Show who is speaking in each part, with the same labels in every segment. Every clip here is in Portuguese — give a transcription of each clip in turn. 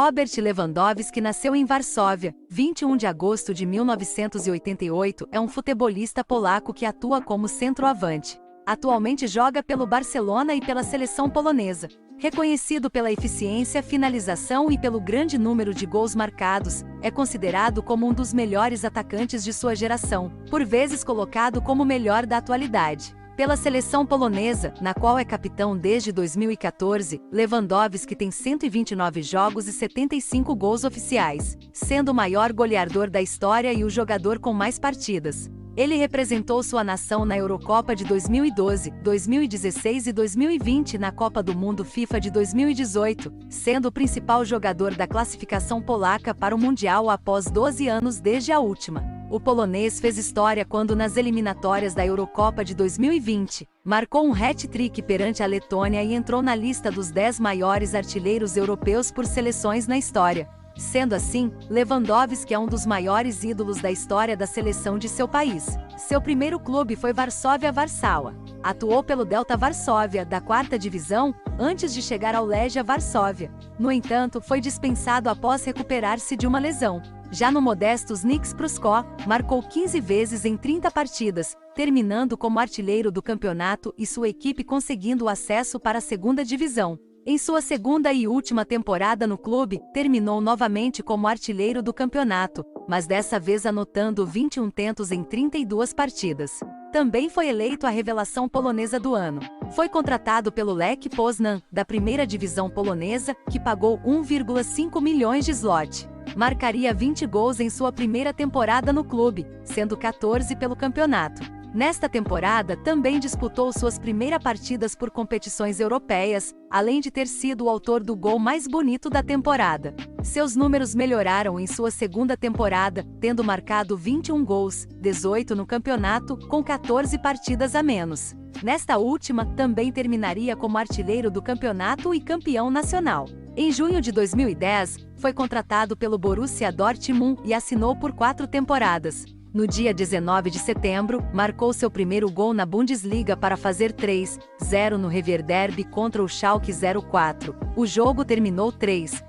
Speaker 1: Robert Lewandowski nasceu em Varsóvia, 21 de agosto de 1988, é um futebolista polaco que atua como centroavante. Atualmente joga pelo Barcelona e pela seleção polonesa. Reconhecido pela eficiência, finalização e pelo grande número de gols marcados, é considerado como um dos melhores atacantes de sua geração, por vezes colocado como o melhor da atualidade. Pela seleção polonesa, na qual é capitão desde 2014, Lewandowski tem 129 jogos e 75 gols oficiais, sendo o maior goleador da história e o jogador com mais partidas. Ele representou sua nação na Eurocopa de 2012, 2016 e 2020 na Copa do Mundo FIFA de 2018, sendo o principal jogador da classificação polaca para o Mundial após 12 anos desde a última. O polonês fez história quando, nas eliminatórias da Eurocopa de 2020, marcou um hat-trick perante a Letônia e entrou na lista dos 10 maiores artilheiros europeus por seleções na história. Sendo assim, Lewandowski é um dos maiores ídolos da história da seleção de seu país. Seu primeiro clube foi Varsóvia Warsaw. Atuou pelo Delta Varsóvia, da 4ª divisão, antes de chegar ao Legia Varsóvia. No entanto, foi dispensado após recuperar-se de uma lesão. Já no modesto Nicks Pruszko, marcou 15 vezes em 30 partidas, terminando como artilheiro do campeonato e sua equipe conseguindo o acesso para a 2ª divisão. Em sua segunda e última temporada no clube, terminou novamente como artilheiro do campeonato, mas dessa vez anotando 21 tentos em 32 partidas. Também foi eleito a revelação polonesa do ano. Foi contratado pelo Lech Poznan, da 1ª divisão polonesa, que pagou 1,5 milhões de zloty. Marcaria 20 gols em sua primeira temporada no clube, sendo 14 pelo campeonato. Nesta temporada, também disputou suas primeiras partidas por competições europeias, além de ter sido o autor do gol mais bonito da temporada. Seus números melhoraram em sua segunda temporada, tendo marcado 21 gols, 18 no campeonato, com 14 partidas a menos. Nesta última, também terminaria como artilheiro do campeonato e campeão nacional. Em junho de 2010, foi contratado pelo Borussia Dortmund e assinou por 4 temporadas. No dia 19 de setembro, marcou seu primeiro gol na Bundesliga para fazer 3-0 no Revierderby contra o Schalke 04. O jogo terminou 3-1.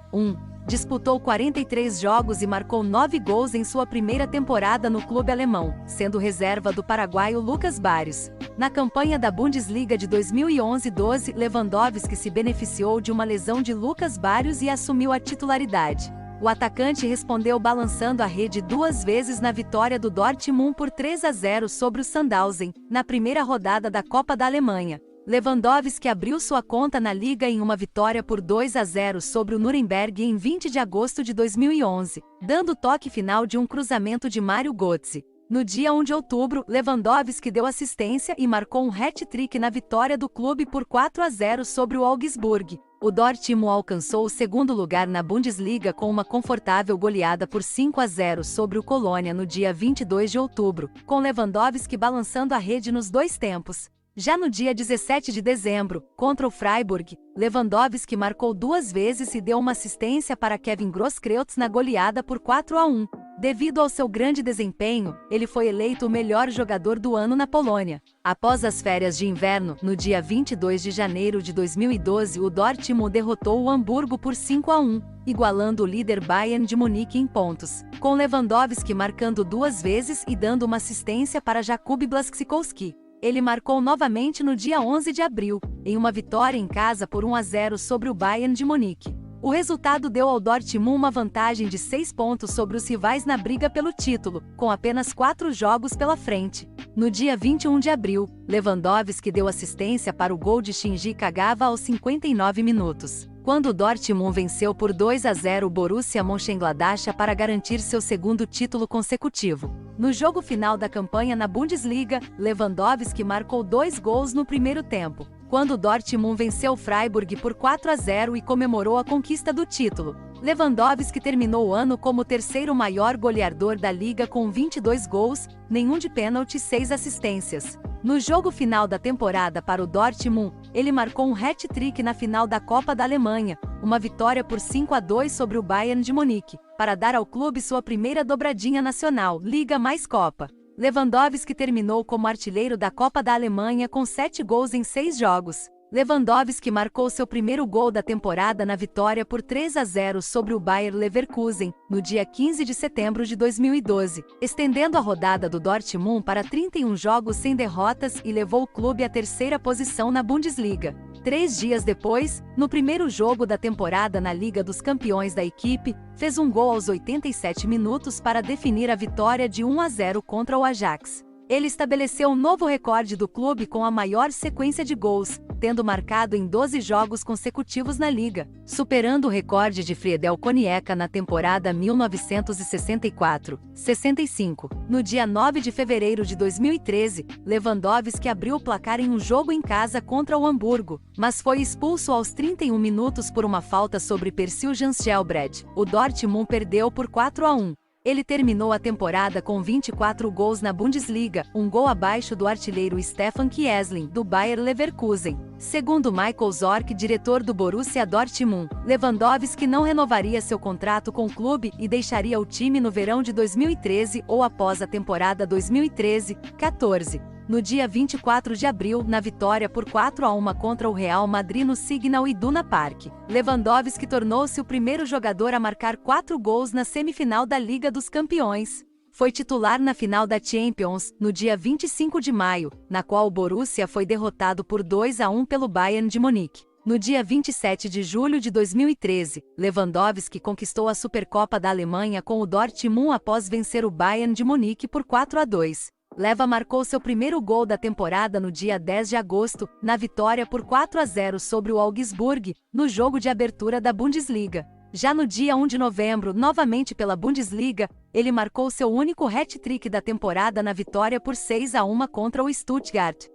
Speaker 1: Disputou 43 jogos e marcou 9 gols em sua primeira temporada no clube alemão, sendo reserva do paraguaio Lucas Barrios. Na campanha da Bundesliga de 2011-12, Lewandowski se beneficiou de uma lesão de Lucas Barrios e assumiu a titularidade. O atacante respondeu balançando a rede 2 vezes na vitória do Dortmund por 3-0 sobre o Sandhausen, na primeira rodada da Copa da Alemanha. Lewandowski abriu sua conta na Liga em uma vitória por 2-0 sobre o Nuremberg em 20 de agosto de 2011, dando toque final de um cruzamento de Mário Götze. No dia 1 de outubro, Lewandowski deu assistência e marcou um hat-trick na vitória do clube por 4-0 sobre o Augsburg. O Dortmund alcançou o 2º lugar na Bundesliga com uma confortável goleada por 5-0 sobre o Colônia no dia 22 de outubro, com Lewandowski balançando a rede nos 2 tempos. Já no dia 17 de dezembro, contra o Freiburg, Lewandowski marcou 2 vezes e deu uma assistência para Kevin Grosskreutz na goleada por 4-1. Devido ao seu grande desempenho, ele foi eleito o melhor jogador do ano na Polônia. Após as férias de inverno, no dia 22 de janeiro de 2012, o Dortmund derrotou o Hamburgo por 5-1, igualando o líder Bayern de Munique em pontos, com Lewandowski marcando 2 vezes e dando uma assistência para Jakub Blaszczykowski. Ele marcou novamente no dia 11 de abril, em uma vitória em casa por 1-0 sobre o Bayern de Munique. O resultado deu ao Dortmund uma vantagem de 6 pontos sobre os rivais na briga pelo título, com apenas 4 jogos pela frente. No dia 21 de abril, Lewandowski deu assistência para o gol de Shinji Kagawa aos 59 minutos, quando o Dortmund venceu por 2-0 o Borussia Mönchengladbach para garantir seu 2º título consecutivo. No jogo final da campanha na Bundesliga, Lewandowski marcou 2 gols no primeiro tempo, quando o Dortmund venceu o Freiburg por 4-0 e comemorou a conquista do título. Lewandowski terminou o ano como o 3º maior goleador da liga com 22 gols, nenhum de pênalti e 6 assistências. No jogo final da temporada para o Dortmund, ele marcou um hat-trick na final da Copa da Alemanha, uma vitória por 5-2 sobre o Bayern de Munique, para dar ao clube sua primeira dobradinha nacional, Liga mais Copa. Lewandowski terminou como artilheiro da Copa da Alemanha com 7 gols em 6 jogos. Lewandowski marcou seu primeiro gol da temporada na vitória por 3-0 sobre o Bayer Leverkusen, no dia 15 de setembro de 2012, estendendo a rodada do Dortmund para 31 jogos sem derrotas e levou o clube à terceira posição na Bundesliga. 3 dias depois, no primeiro jogo da temporada na Liga dos Campeões da equipe, fez um gol aos 87 minutos para definir a vitória de 1-0 contra o Ajax. Ele estabeleceu um novo recorde do clube com a maior sequência de gols, tendo marcado em 12 jogos consecutivos na Liga, superando o recorde de Friedel Koniecka na temporada 1964-65. No dia 9 de fevereiro de 2013, Lewandowski abriu o placar em um jogo em casa contra o Hamburgo, mas foi expulso aos 31 minutos por uma falta sobre Persil Jansgelbred. O Dortmund perdeu por 4-1. Ele terminou a temporada com 24 gols na Bundesliga, um gol abaixo do artilheiro Stefan Kiesling, do Bayer Leverkusen. Segundo Michael Zorc, diretor do Borussia Dortmund, Lewandowski não renovaria seu contrato com o clube e deixaria o time no verão de 2013 ou após a temporada 2013-14. No dia 24 de abril, na vitória por 4-1 contra o Real Madrid no Signal Iduna Park, Lewandowski tornou-se o primeiro jogador a marcar 4 gols na semifinal da Liga dos Campeões. Foi titular na final da Champions, no dia 25 de maio, na qual o Borussia foi derrotado por 2-1 pelo Bayern de Munique. No dia 27 de julho de 2013, Lewandowski conquistou a Supercopa da Alemanha com o Dortmund após vencer o Bayern de Munique por 4-2. Leva marcou seu primeiro gol da temporada no dia 10 de agosto, na vitória por 4-0 sobre o Augsburg, no jogo de abertura da Bundesliga. Já no dia 1 de novembro, novamente pela Bundesliga, ele marcou seu único hat-trick da temporada na vitória por 6-1 contra o Stuttgart.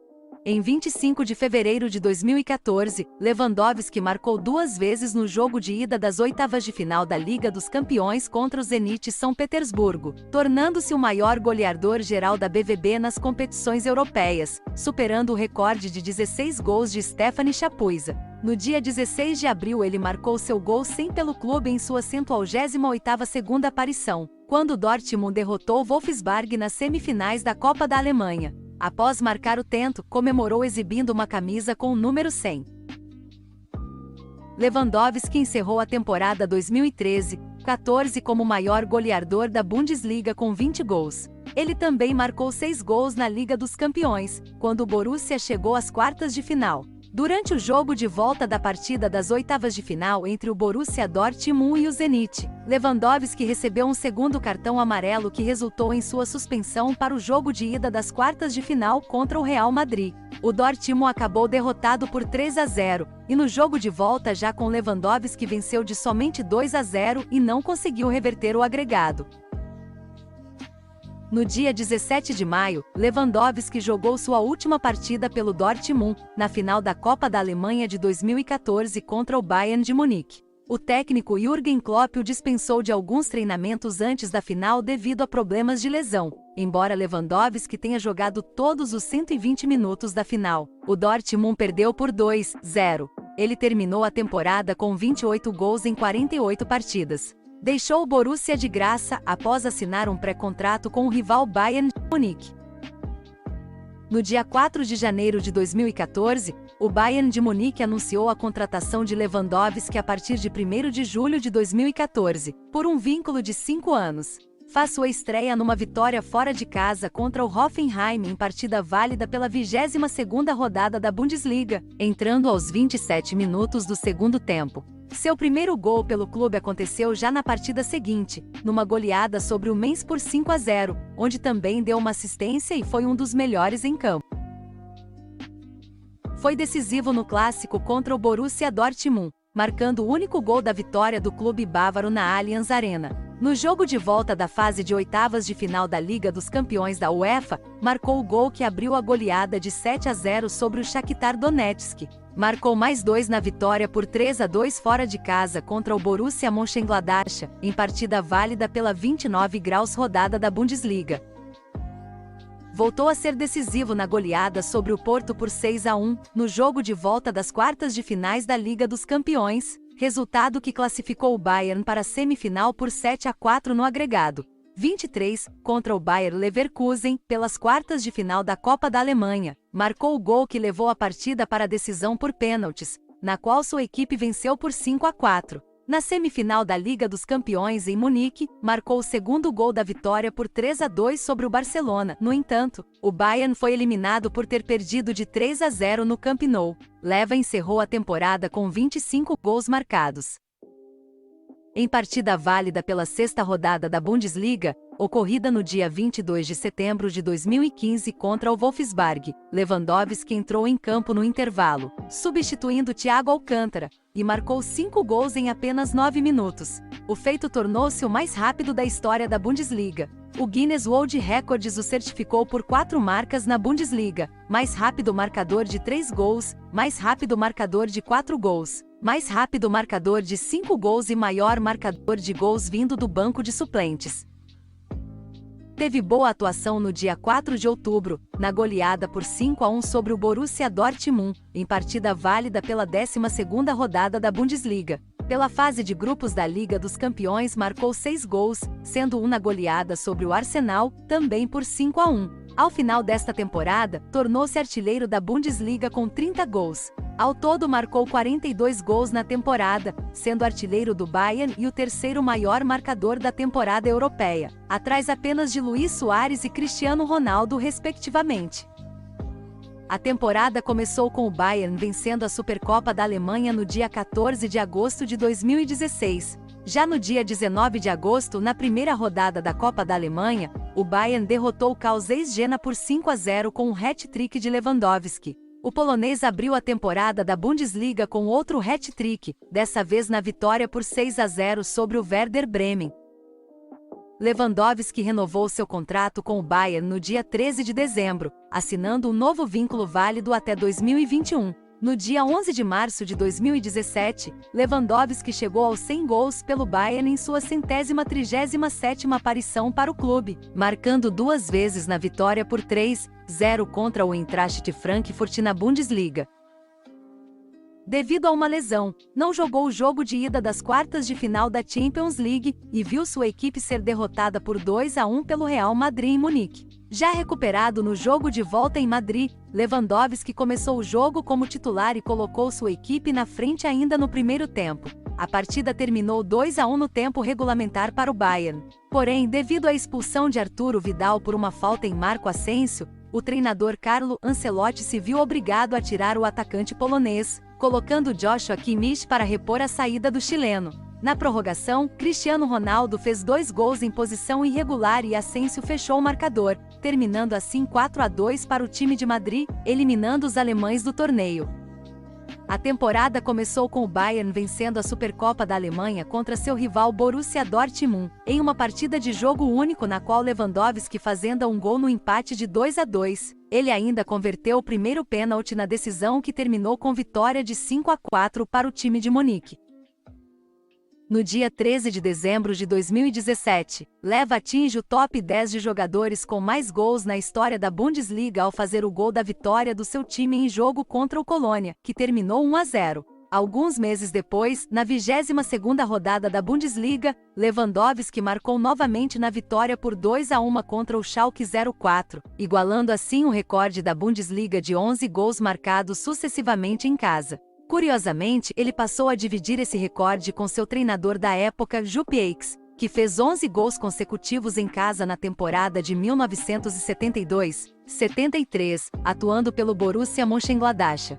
Speaker 1: Em 25 de fevereiro de 2014, Lewandowski marcou 2 vezes no jogo de ida das oitavas de final da Liga dos Campeões contra o Zenit São Petersburgo, tornando-se o maior goleador geral da BVB nas competições europeias, superando o recorde de 16 gols de Stefan Chapuisa. No dia 16 de abril ele marcou seu gol 100 pelo clube em sua 188ª segunda aparição, quando o Dortmund derrotou o Wolfsburg nas semifinais da Copa da Alemanha. Após marcar o tento, comemorou exibindo uma camisa com o número 100. Lewandowski encerrou a temporada 2013-14 como o maior goleador da Bundesliga com 20 gols. Ele também marcou 6 gols na Liga dos Campeões, quando o Borussia chegou às quartas de final. Durante o jogo de volta da partida das oitavas de final entre o Borussia Dortmund e o Zenit, Lewandowski recebeu um segundo cartão amarelo que resultou em sua suspensão para o jogo de ida das quartas de final contra o Real Madrid. O Dortmund acabou derrotado por 3-0, e no jogo de volta já com Lewandowski venceu de somente 2-0 e não conseguiu reverter o agregado. No dia 17 de maio, Lewandowski jogou sua última partida pelo Dortmund, na final da Copa da Alemanha de 2014 contra o Bayern de Munique. O técnico Jürgen Klopp o dispensou de alguns treinamentos antes da final devido a problemas de lesão. Embora Lewandowski tenha jogado todos os 120 minutos da final, o Dortmund perdeu por 2-0. Ele terminou a temporada com 28 gols em 48 partidas. Deixou o Borussia de graça após assinar um pré-contrato com o rival Bayern de Munique. No dia 4 de janeiro de 2014, o Bayern de Munique anunciou a contratação de Lewandowski a partir de 1º de julho de 2014, por um vínculo de 5 anos. Faz sua estreia numa vitória fora de casa contra o Hoffenheim em partida válida pela 22ª rodada da Bundesliga, entrando aos 27 minutos do segundo tempo. Seu primeiro gol pelo clube aconteceu já na partida seguinte, numa goleada sobre o Mainz por 5-0, onde também deu uma assistência e foi um dos melhores em campo. Foi decisivo no clássico contra o Borussia Dortmund, marcando o único gol da vitória do clube bávaro na Allianz Arena. No jogo de volta da fase de oitavas de final da Liga dos Campeões da UEFA, marcou o gol que abriu a goleada de 7-0 sobre o Shakhtar Donetsk. Marcou mais 2 na vitória por 3-2 fora de casa contra o Borussia Mönchengladbach, em partida válida pela 29 graus rodada da Bundesliga. Voltou a ser decisivo na goleada sobre o Porto por 6-1, no jogo de volta das quartas de finais da Liga dos Campeões, resultado que classificou o Bayern para a semifinal por 7-4 no agregado. 23, contra o Bayer Leverkusen, pelas quartas de final da Copa da Alemanha. Marcou o gol que levou a partida para a decisão por pênaltis, na qual sua equipe venceu por 5-4. Na semifinal da Liga dos Campeões em Munique, marcou o segundo gol da vitória por 3-2 sobre o Barcelona. No entanto, o Bayern foi eliminado por ter perdido de 3-0 no Camp Nou. Leva encerrou a temporada com 25 gols marcados. Em partida válida pela sexta rodada da Bundesliga, ocorrida no dia 22 de setembro de 2015 contra o Wolfsburg, Lewandowski entrou em campo no intervalo, substituindo Thiago Alcântara, e marcou 5 gols em apenas 9 minutos. O feito tornou-se o mais rápido da história da Bundesliga. O Guinness World Records o certificou por 4 marcas na Bundesliga: mais rápido marcador de 3 gols, mais rápido marcador de 4 gols, mais rápido marcador de 5 gols e maior marcador de gols vindo do banco de suplentes. Teve boa atuação no dia 4 de outubro, na goleada por 5-1 sobre o Borussia Dortmund, em partida válida pela 12ª rodada da Bundesliga. Pela fase de grupos da Liga dos Campeões marcou 6 gols, sendo um na goleada sobre o Arsenal, também por 5-1. Ao final desta temporada, tornou-se artilheiro da Bundesliga com 30 gols. Ao todo marcou 42 gols na temporada, sendo artilheiro do Bayern e o terceiro maior marcador da temporada europeia, atrás apenas de Luís Soares e Cristiano Ronaldo, respectivamente. A temporada começou com o Bayern vencendo a Supercopa da Alemanha no dia 14 de agosto de 2016. Já no dia 19 de agosto, na primeira rodada da Copa da Alemanha, o Bayern derrotou o KZ Jena por 5-0 com um hat-trick de Lewandowski. O polonês abriu a temporada da Bundesliga com outro hat-trick, dessa vez na vitória por 6-0 sobre o Werder Bremen. Lewandowski renovou seu contrato com o Bayern no dia 13 de dezembro, assinando um novo vínculo válido até 2021. No dia 11 de março de 2017, Lewandowski chegou aos 100 gols pelo Bayern em sua 137ª aparição para o clube, marcando 2 vezes na vitória por 3-0 contra o Eintracht Frankfurt na Bundesliga. Devido a uma lesão, não jogou o jogo de ida das quartas de final da Champions League e viu sua equipe ser derrotada por 2-1 pelo Real Madrid em Munique. Já recuperado no jogo de volta em Madrid, Lewandowski começou o jogo como titular e colocou sua equipe na frente ainda no primeiro tempo. A partida terminou 2-1 no tempo regulamentar para o Bayern. Porém, devido à expulsão de Arturo Vidal por uma falta em Marco Asensio, o treinador Carlo Ancelotti se viu obrigado a tirar o atacante polonês, colocando Joshua Kimmich para repor a saída do chileno. Na prorrogação, Cristiano Ronaldo fez 2 gols em posição irregular e Asensio fechou o marcador, terminando assim 4-2 para o time de Madrid, eliminando os alemães do torneio. A temporada começou com o Bayern vencendo a Supercopa da Alemanha contra seu rival Borussia Dortmund, em uma partida de jogo único na qual Lewandowski fazendo um gol no empate de 2-2. Ele ainda converteu o primeiro pênalti na decisão que terminou com vitória de 5-4 para o time de Munique. No dia 13 de dezembro de 2017, Lev atinge o top 10 de jogadores com mais gols na história da Bundesliga ao fazer o gol da vitória do seu time em jogo contra o Colônia, que terminou 1-0. Alguns meses depois, na 22ª rodada da Bundesliga, Lewandowski marcou novamente na vitória por 2-1 contra o Schalke 04, igualando assim o recorde da Bundesliga de 11 gols marcados sucessivamente em casa. Curiosamente, ele passou a dividir esse recorde com seu treinador da época, Jupp Heynckes, que fez 11 gols consecutivos em casa na temporada de 1972-73, atuando pelo Borussia Mönchengladbach.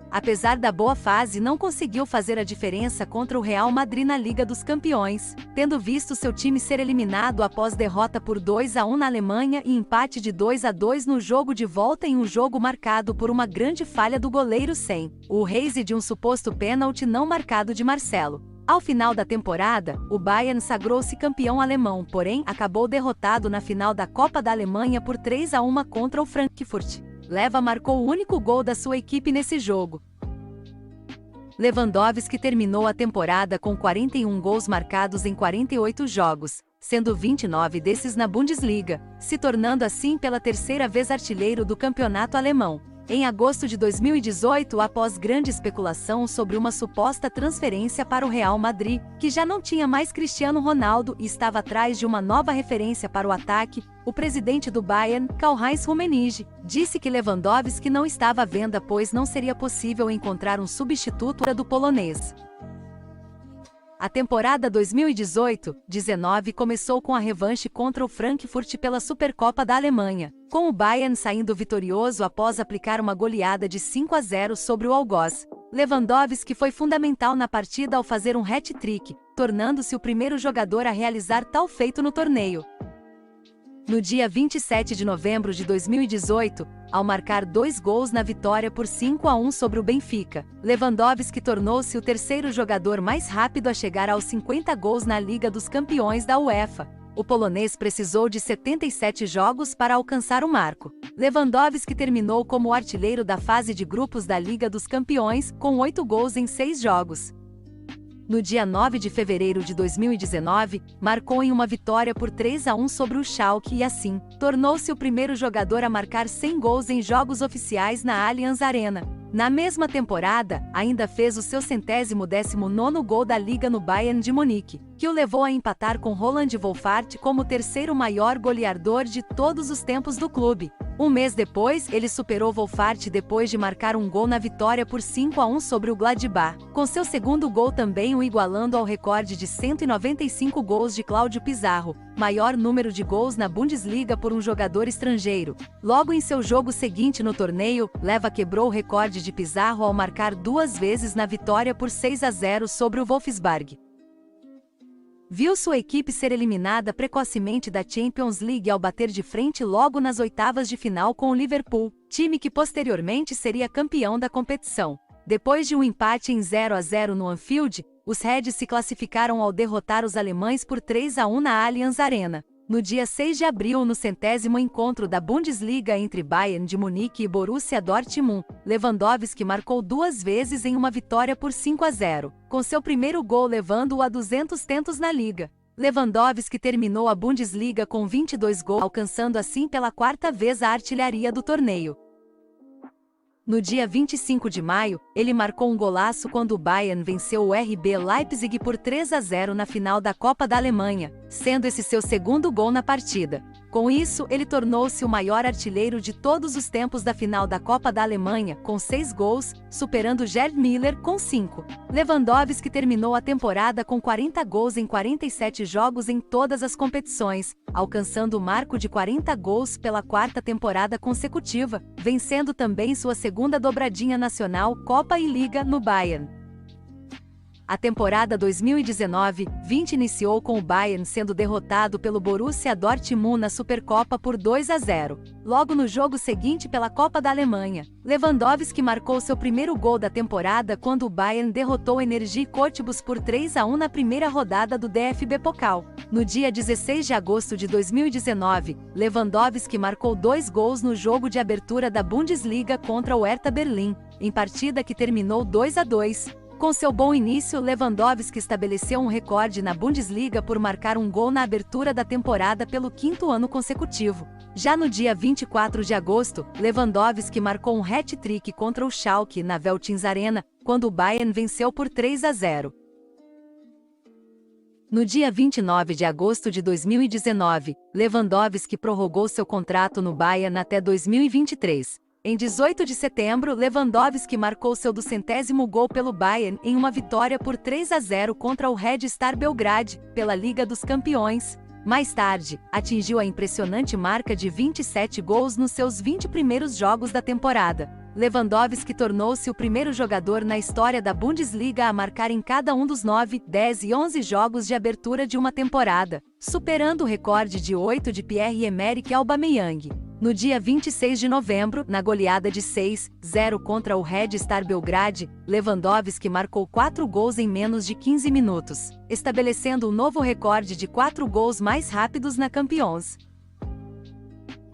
Speaker 1: Apesar da boa fase, não conseguiu fazer a diferença contra o Real Madrid na Liga dos Campeões, tendo visto seu time ser eliminado após derrota por 2-1 na Alemanha e empate de 2-2 no jogo de volta em um jogo marcado por uma grande falha do goleiro Sen, o Reis e de um suposto pênalti não marcado de Marcelo. Ao final da temporada, o Bayern sagrou-se campeão alemão, porém acabou derrotado na final da Copa da Alemanha por 3-1 contra o Frankfurt. Leva marcou o único gol da sua equipe nesse jogo. Lewandowski terminou a temporada com 41 gols marcados em 48 jogos, sendo 29 desses na Bundesliga, se tornando assim pela terceira vez artilheiro do campeonato alemão. Em agosto de 2018, após grande especulação sobre uma suposta transferência para o Real Madrid, que já não tinha mais Cristiano Ronaldo e estava atrás de uma nova referência para o ataque, o presidente do Bayern, Karl-Heinz Rummenigge, disse que Lewandowski não estava à venda pois não seria possível encontrar um substituto do polonês. A temporada 2018-19 começou com a revanche contra o Frankfurt pela Supercopa da Alemanha, com o Bayern saindo vitorioso após aplicar uma goleada de 5-0 sobre o Algoz. Lewandowski foi fundamental na partida ao fazer um hat-trick, tornando-se o primeiro jogador a realizar tal feito no torneio. No dia 27 de novembro de 2018, ao marcar 2 gols na vitória por 5-1 sobre o Benfica, Lewandowski tornou-se o terceiro jogador mais rápido a chegar aos 50 gols na Liga dos Campeões da UEFA. O polonês precisou de 77 jogos para alcançar o marco. Lewandowski terminou como artilheiro da fase de grupos da Liga dos Campeões, com 8 gols em 6 jogos. No dia 9 de fevereiro de 2019, marcou em uma vitória por 3-1 sobre o Schalke e assim, tornou-se o primeiro jogador a marcar 100 gols em jogos oficiais na Allianz Arena. Na mesma temporada, ainda fez o seu 119º gol da Liga no Bayern de Munique, que o levou a empatar com Roland Wolfart como o terceiro maior goleador de todos os tempos do clube. Um mês depois, ele superou Wolfart depois de marcar um gol na vitória por 5-1 sobre o Gladbach, com seu segundo gol também o igualando ao recorde de 195 gols de Cláudio Pizarro, maior número de gols na Bundesliga por um jogador estrangeiro. Logo em seu jogo seguinte no torneio, Leva quebrou o recorde de Pizarro ao marcar 2 vezes na vitória por 6-0 sobre o Wolfsburg. Viu sua equipe ser eliminada precocemente da Champions League ao bater de frente logo nas oitavas de final com o Liverpool, time que posteriormente seria campeão da competição. Depois de um empate em 0-0 no Anfield, os Reds se classificaram ao derrotar os alemães por 3-1 na Allianz Arena. No dia 6 de abril, no 100º encontro da Bundesliga entre Bayern de Munique e Borussia Dortmund, Lewandowski marcou 2 vezes em uma vitória por 5-0, com seu primeiro gol levando-o a 200 tentos na liga. Lewandowski terminou a Bundesliga com 22 gols, alcançando assim pela 4ª vez a artilharia do torneio. No dia 25 de maio, ele marcou um golaço quando o Bayern venceu o RB Leipzig por 3-0 na final da Copa da Alemanha, sendo esse seu segundo gol na partida. Com isso, ele tornou-se o maior artilheiro de todos os tempos da final da Copa da Alemanha, com 6 gols, superando Gerd Müller com 5. Lewandowski terminou a temporada com 40 gols em 47 jogos em todas as competições, alcançando o marco de 40 gols pela 4ª temporada consecutiva, vencendo também sua segunda dobradinha nacional, Copa e Liga, no Bayern. A temporada 2019-20 iniciou com o Bayern sendo derrotado pelo Borussia Dortmund na Supercopa por 2-0. Logo no jogo seguinte pela Copa da Alemanha, Lewandowski marcou seu primeiro gol da temporada quando o Bayern derrotou o Energie Cottbus por 3-1 na primeira rodada do DFB Pokal. No dia 16 de agosto de 2019, Lewandowski marcou 2 gols no jogo de abertura da Bundesliga contra o Hertha Berlim, em partida que terminou 2-2. Com seu bom início, Lewandowski estabeleceu um recorde na Bundesliga por marcar um gol na abertura da temporada pelo 5º ano consecutivo. Já no dia 24 de agosto, Lewandowski marcou um hat-trick contra o Schalke na Veltins Arena, quando o Bayern venceu por 3-0. No dia 29 de agosto de 2019, Lewandowski prorrogou seu contrato no Bayern até 2023. Em 18 de setembro, Lewandowski marcou seu 200º gol pelo Bayern em uma vitória por 3-0 contra o Red Star Belgrade, pela Liga dos Campeões. Mais tarde, atingiu a impressionante marca de 27 gols nos seus 20 primeiros jogos da temporada. Lewandowski tornou-se o primeiro jogador na história da Bundesliga a marcar em cada um dos 9, 10 e 11 jogos de abertura de uma temporada, superando o recorde de 8 de Pierre-Emerick Aubameyang. No dia 26 de novembro, na goleada de 6-0 contra o Red Star Belgrade, Lewandowski marcou 4 gols em menos de 15 minutos, estabelecendo um novo recorde de 4 gols mais rápidos na Champions.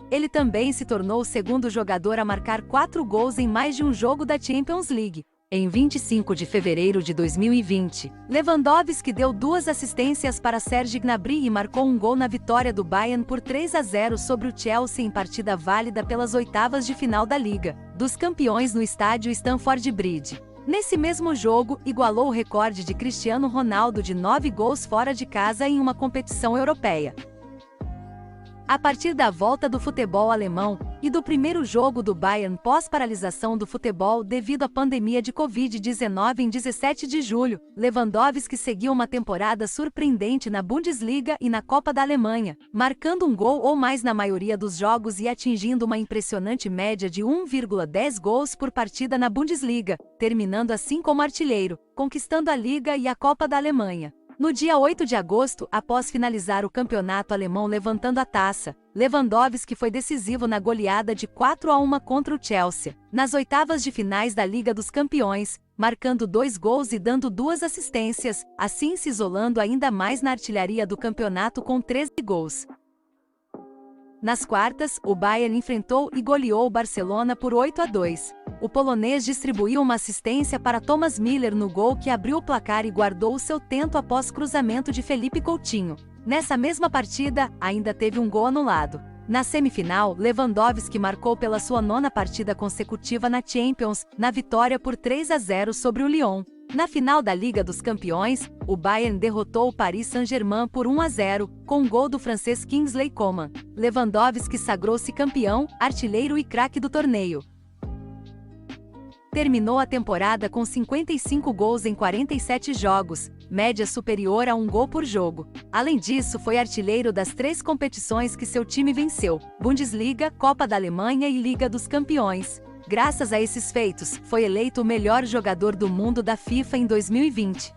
Speaker 1: Ele também se tornou o segundo jogador a marcar 4 gols em mais de um jogo da Champions League. Em 25 de fevereiro de 2020, Lewandowski deu 2 assistências para Serge Gnabry e marcou um gol na vitória do Bayern por 3-0 sobre o Chelsea em partida válida pelas oitavas de final da Liga dos Campeões no estádio Stamford Bridge. Nesse mesmo jogo, igualou o recorde de Cristiano Ronaldo de 9 gols fora de casa em uma competição europeia. A partir da volta do futebol alemão e do primeiro jogo do Bayern pós-paralisação do futebol devido à pandemia de Covid-19 em 17 de julho, Lewandowski seguiu uma temporada surpreendente na Bundesliga e na Copa da Alemanha, marcando um gol ou mais na maioria dos jogos e atingindo uma impressionante média de 1,10 gols por partida na Bundesliga, terminando assim como artilheiro, conquistando a Liga e a Copa da Alemanha. No dia 8 de agosto, após finalizar o campeonato alemão levantando a taça, Lewandowski foi decisivo na goleada de 4-1 contra o Chelsea, nas oitavas de finais da Liga dos Campeões, marcando 2 gols e dando 2 assistências, assim se isolando ainda mais na artilharia do campeonato com 13 gols. Nas quartas, o Bayern enfrentou e goleou o Barcelona por 8-2. O polonês distribuiu uma assistência para Thomas Müller no gol que abriu o placar e guardou o seu tento após cruzamento de Felipe Coutinho. Nessa mesma partida, ainda teve um gol anulado. Na semifinal, Lewandowski marcou pela sua 9ª partida consecutiva na Champions, na vitória por 3-0 sobre o Lyon. Na final da Liga dos Campeões, o Bayern derrotou o Paris Saint-Germain por 1-0, com um gol do francês Kingsley Coman. Lewandowski sagrou-se campeão, artilheiro e craque do torneio. Terminou a temporada com 55 gols em 47 jogos, média superior a 1 gol por jogo. Além disso, foi artilheiro das 3 competições que seu time venceu: Bundesliga, Copa da Alemanha e Liga dos Campeões. Graças a esses feitos, foi eleito o melhor jogador do mundo da FIFA em 2020.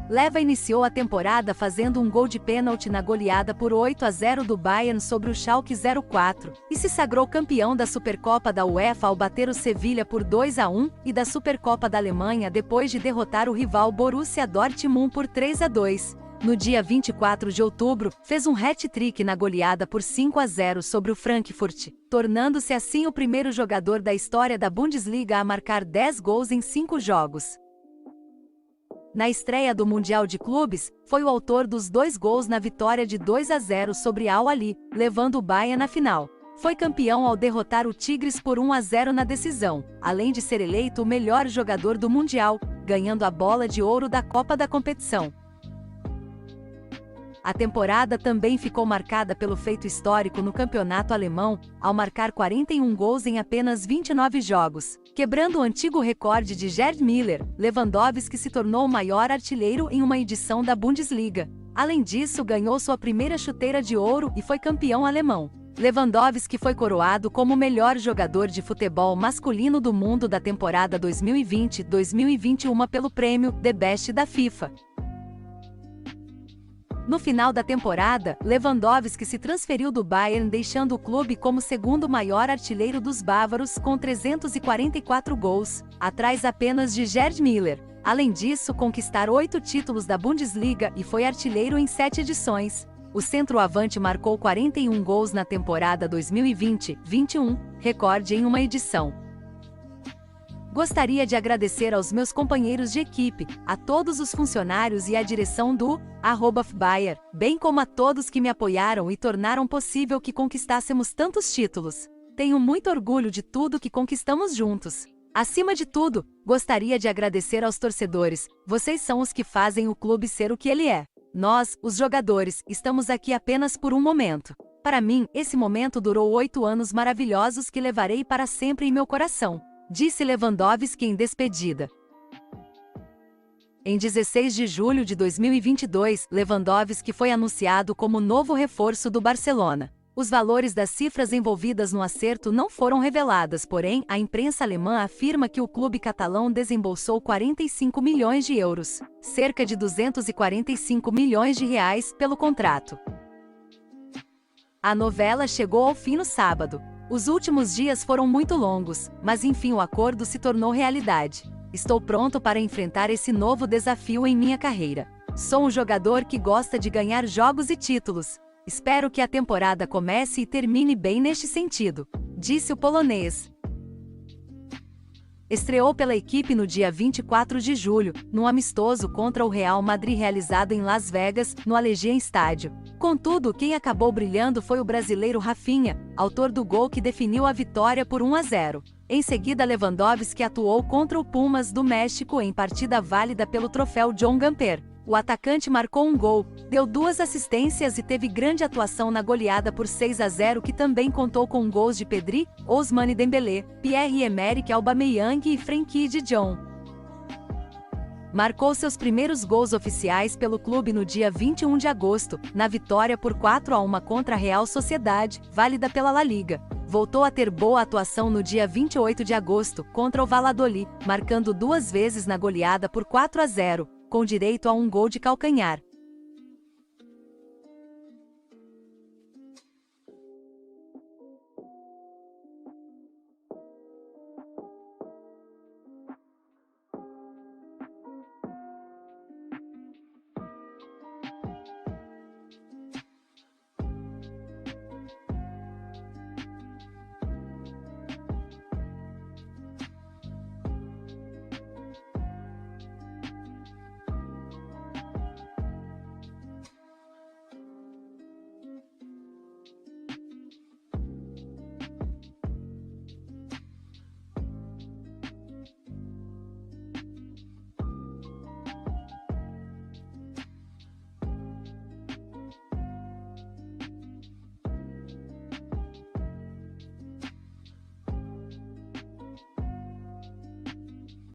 Speaker 1: Lewa iniciou a temporada fazendo um gol de pênalti na goleada por 8-0 do Bayern sobre o Schalke 04, e se sagrou campeão da Supercopa da UEFA ao bater o Sevilha por 2-1 e da Supercopa da Alemanha depois de derrotar o rival Borussia Dortmund por 3-2. No dia 24 de outubro, fez um hat-trick na goleada por 5-0 sobre o Frankfurt, tornando-se assim o primeiro jogador da história da Bundesliga a marcar 10 gols em 5 jogos. Na estreia do Mundial de Clubes, foi o autor dos 2 gols na vitória de 2-0 sobre Al-Ahly, levando o Bayern à final. Foi campeão ao derrotar o Tigres por 1-0 na decisão, além de ser eleito o melhor jogador do Mundial, ganhando a bola de ouro da Copa da competição. A temporada também ficou marcada pelo feito histórico no campeonato alemão, ao marcar 41 gols em apenas 29 jogos. Quebrando o antigo recorde de Gerd Müller, Lewandowski se tornou o maior artilheiro em uma edição da Bundesliga. Além disso, ganhou sua primeira chuteira de ouro e foi campeão alemão. Lewandowski foi coroado como o melhor jogador de futebol masculino do mundo da temporada 2020-2021 pelo prêmio The Best da FIFA. No final da temporada, Lewandowski se transferiu do Bayern, deixando o clube como segundo maior artilheiro dos bávaros com 344 gols, atrás apenas de Gerd Müller. Além disso, conquistar 8 títulos da Bundesliga e foi artilheiro em 7 edições. O centroavante marcou 41 gols na temporada 2020-21, recorde em uma edição. Gostaria de agradecer aos meus companheiros de equipe, a todos os funcionários e à direção do @Bayern, bem como a todos que me apoiaram e tornaram possível que conquistássemos tantos títulos. Tenho muito orgulho de tudo que conquistamos juntos. Acima de tudo, gostaria de agradecer aos torcedores, vocês são os que fazem o clube ser o que ele é. Nós, os jogadores, estamos aqui apenas por um momento. Para mim, esse momento durou 8 anos maravilhosos que levarei para sempre em meu coração, disse Lewandowski em despedida. Em 16 de julho de 2022, Lewandowski foi anunciado como novo reforço do Barcelona. Os valores das cifras envolvidas no acerto não foram reveladas, porém, a imprensa alemã afirma que o clube catalão desembolsou 45 milhões de euros, cerca de 245 milhões de reais, pelo contrato. A novela chegou ao fim no sábado. Os últimos dias foram muito longos, mas enfim o acordo se tornou realidade. Estou pronto para enfrentar esse novo desafio em minha carreira. Sou um jogador que gosta de ganhar jogos e títulos. Espero que a temporada comece e termine bem neste sentido, disse o polonês. Estreou pela equipe no dia 24 de julho, num amistoso contra o Real Madrid realizado em Las Vegas, no Allegiant Stadium. Contudo, quem acabou brilhando foi o brasileiro Rafinha, autor do gol que definiu a vitória por 1-0. Em seguida, Lewandowski atuou contra o Pumas do México em partida válida pelo troféu John Gamper. O atacante marcou um gol, deu 2 assistências e teve grande atuação na goleada por 6-0, que também contou com gols de Pedri, Ousmane Dembélé, Pierre-Emerick Aubameyang e Frenkie de Jong. Marcou seus primeiros gols oficiais pelo clube no dia 21 de agosto, na vitória por 4-1 contra a Real Sociedade, válida pela La Liga. Voltou a ter boa atuação no dia 28 de agosto, contra o Valladolid, marcando 2 vezes na goleada por 4-0, com direito a um gol de calcanhar.